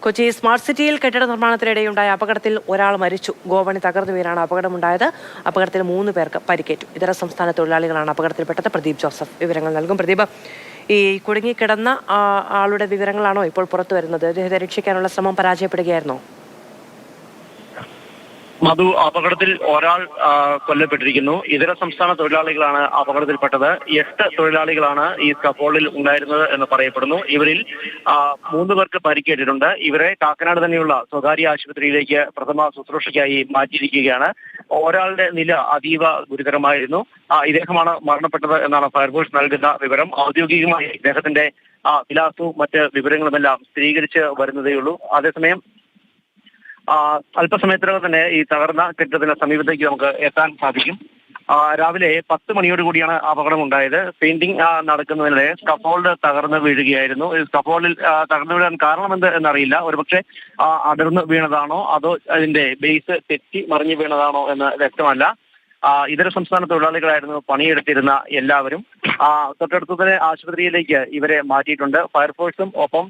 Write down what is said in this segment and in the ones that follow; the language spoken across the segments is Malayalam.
കൊച്ചി സ്മാർട്ട് സിറ്റിയിൽ കെട്ടിട നിർമ്മാണത്തിനിടെയുണ്ടായ അപകടത്തിൽ ഒരാൾ മരിച്ചു. ഗോവണി തകർന്നു വീണാണ് അപകടമുണ്ടായത്. അപകടത്തിൽ 3 പേർക്ക് പരിക്കേറ്റു. ഇതര സംസ്ഥാന തൊഴിലാളികളാണ് അപകടത്തിൽപ്പെട്ടത്. പ്രദീപ് ജോസഫ് വിവരങ്ങൾ നൽകും. പ്രദീപ്, ഈ കുടുങ്ങിക്കിടന്ന ആളുടെ വിവരങ്ങളാണോ ഇപ്പോൾ പുറത്തു വരുന്നത്? അദ്ദേഹത്തെ രക്ഷിക്കാനുള്ള ശ്രമം പരാജയപ്പെടുകയായിരുന്നോ? മധു, അപകടത്തിൽ ഒരാൾ കൊല്ലപ്പെട്ടിരിക്കുന്നു. ഇതര സംസ്ഥാന തൊഴിലാളികളാണ് അപകടത്തിൽപ്പെട്ടത്. 8 തൊഴിലാളികളാണ് ഈ സ്കഫോൾഡിൽ ഉണ്ടായിരുന്നത് എന്ന് പറയപ്പെടുന്നു. ഇവരിൽ 3 പേർക്ക് പരിക്കേറ്റിട്ടുണ്ട്. ഇവരെ കാക്കനാട് തന്നെയുള്ള സ്വകാര്യ ആശുപത്രിയിലേക്ക് പ്രഥമ ശുശ്രൂഷയ്ക്കായി മാറ്റിയിരിക്കുകയാണ്. ഒരാളുടെ നില അതീവ ഗുരുതരമായിരുന്നു. ഇദ്ദേഹമാണ് മരണപ്പെട്ടത് എന്നാണ് ഫയർഫോഴ്സ് നൽകുന്ന വിവരം. ഔദ്യോഗികമായി ഇദ്ദേഹത്തിന്റെ വിലാസവും മറ്റ് വിവരങ്ങളുമെല്ലാം സ്ഥിരീകരിച്ച് വരുന്നതേയുള്ളൂ. അതേസമയം അല്പസമയത്തിനകം തന്നെ ഈ തകർന്ന കെട്ടിടത്തിന്റെ സമീപത്തേക്ക് നമുക്ക് എത്താൻ സാധിക്കും. രാവിലെ 10 മണിയോടുകൂടിയാണ് അപകടം ഉണ്ടായത്. പെയിന്റിംഗ് നടക്കുന്നതിനിടെ സ്കഫോൾഡ് തകർന്ന് വീഴുകയായിരുന്നു. സ്കഫോൾഡിൽ തകർന്നു വീഴാൻ കാരണമെന്ത് എന്നറിയില്ല. ഒരുപക്ഷെ അടർന്ന് വീണതാണോ അതോ അതിന്റെ ബേസ് തെറ്റി മറിഞ്ഞു വീണതാണോ എന്ന് വ്യക്തമല്ല. ഇതര സംസ്ഥാന തൊഴിലാളികളായിരുന്നു പണിയെടുത്തിരുന്ന എല്ലാവരും. തൊട്ടടുത്ത് തന്നെ ആശുപത്രിയിലേക്ക് ഇവരെ മാറ്റിയിട്ടുണ്ട്. ഫയർഫോഴ്സും ഒപ്പം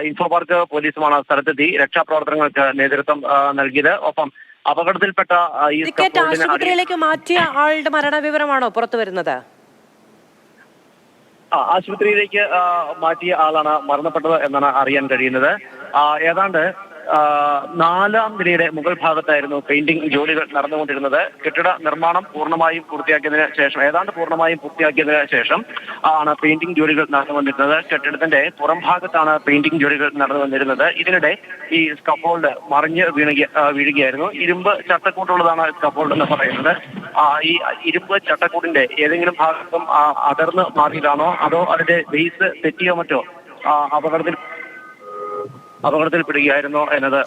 ഇൻഫോ പാർക്ക് പോലീസുമാണ് സ്ഥലത്തെത്തി രക്ഷാപ്രവർത്തനങ്ങൾക്ക് നേതൃത്വം നൽകിയത്. ഒപ്പം അപകടത്തിൽപ്പെട്ട ഈ ആശുപത്രിയിലേക്ക് മാറ്റിയ ആളുടെ മരണവിവരമാണോ പുറത്തു വരുന്നത്? ആശുപത്രിയിലേക്ക് മാറ്റിയ ആളാണ് മരണപ്പെട്ടത് എന്നാണ് അറിയാൻ കഴിയുന്നത്. ഏതാണ്ട് 4-ാം നിലയുടെ മുകൾ ഭാഗത്തായിരുന്നു പെയിന്റിംഗ് ജോലികൾ നടന്നുകൊണ്ടിരുന്നത്. കെട്ടിട നിർമ്മാണം പൂർണ്ണമായും പൂർത്തിയാക്കിയതിനു ശേഷം ആണ് പെയിന്റിംഗ് ജോലികൾ നടന്നു വന്നിരുന്നത്. കെട്ടിടത്തിന്റെ പുറം ഭാഗത്താണ് പെയിന്റിംഗ് ജോലികൾ നടന്നു വന്നിരുന്നത്. ഇതിനിടെ ഈ സ്കഫോൾഡ് മറിഞ്ഞ് വീഴുകയായിരുന്നു. ഇരുമ്പ് ചട്ടക്കൂട്ടുള്ളതാണ് സ്കഫോൾഡ് എന്ന് പറയുന്നത്. ഈ ഇരുമ്പ് ചട്ടക്കൂടിന്റെ ഏതെങ്കിലും ഭാഗത്തും അടർന്ന് മാറിയതാണോ അതോ അതിന്റെ ബേസ് തെറ്റിയോ മറ്റോ അപകടത്തിൽപ്പെടുകയായിരുന്നോ എന്നത്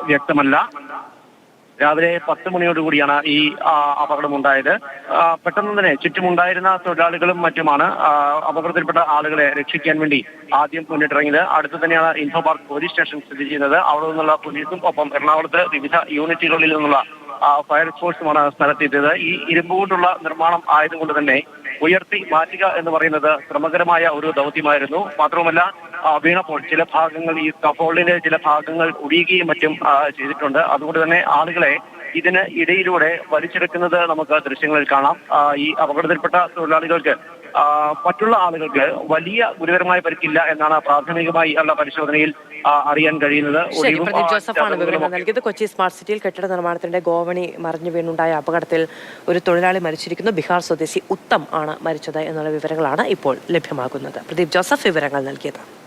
വ്യക്തമല്ല. രാവിലെ 10 മണിയോടുകൂടിയാണ് ഈ അപകടമുണ്ടായത്. പെട്ടെന്ന് തന്നെ ചുറ്റുമുണ്ടായിരുന്ന തൊഴിലാളികളും മറ്റുമാണ് അപകടത്തിൽപ്പെട്ട ആളുകളെ രക്ഷിക്കാൻ വേണ്ടി ആദ്യം മുന്നിട്ടിറങ്ങിയത്. അടുത്ത് തന്നെയാണ് ഇൻഫോ പാർക്ക് പോലീസ് സ്റ്റേഷൻ സ്ഥിതി ചെയ്യുന്നത്. അവിടെ നിന്നുള്ള പോലീസും ഒപ്പം എറണാകുളത്ത് വിവിധ യൂണിറ്റുകളിൽ നിന്നുള്ള ഫയർഫോഴ്സുമാണ് സ്ഥലത്തെത്തിയത്. ഈ ഇരുമ്പ് കൊണ്ടുള്ള നിർമ്മാണം ആയതുകൊണ്ട് തന്നെ ഉയർത്തി മാറ്റുക എന്ന് പറയുന്നത് ശ്രമകരമായ ഒരു ദൗത്യമായിരുന്നു. മാത്രവുമല്ല, വീണപ്പോൾ ചില ഭാഗങ്ങൾ ഈ സ്കഫോൾഡിന്റെ ചില ഭാഗങ്ങൾ ഒടിയുകയും മറ്റും ചെയ്തിട്ടുണ്ട്. അതുകൊണ്ട് തന്നെ ആളുകളെ ഇതിന് ഇടയിലൂടെ വലിച്ചെടുക്കുന്നത് നമുക്ക് ദൃശ്യങ്ങളിൽ കാണാം. ഈ അപകടത്തിൽപ്പെട്ട തൊഴിലാളികൾക്ക് മറ്റുള്ള ആളുകൾക്ക് വലിയ ഗുരുതരമായ പരിക്കില്ല എന്നാണ് പ്രാഥമികമായി ഉള്ള പരിശോധനയിൽ അറിയാൻ കഴിയുന്നത്. പ്രദീപ് ജോസഫാണ് വിവരങ്ങൾ നൽകിയത്. കൊച്ചി സ്മാർട്ട് സിറ്റിയിൽ കെട്ടിട നിർമ്മാണത്തിന്റെ ഗോവണി മറിഞ്ഞു വീണുണ്ടായ അപകടത്തിൽ ഒരു തൊഴിലാളി മരിച്ചിരിക്കുന്നു. ബീഹാർ സ്വദേശി ഉത്തം ആണ് മരിച്ചത് എന്നുള്ള വിവരങ്ങളാണ് ഇപ്പോൾ ലഭ്യമാകുന്നത്. പ്രദീപ് ജോസഫ് വിവരങ്ങൾ നൽകിയത്.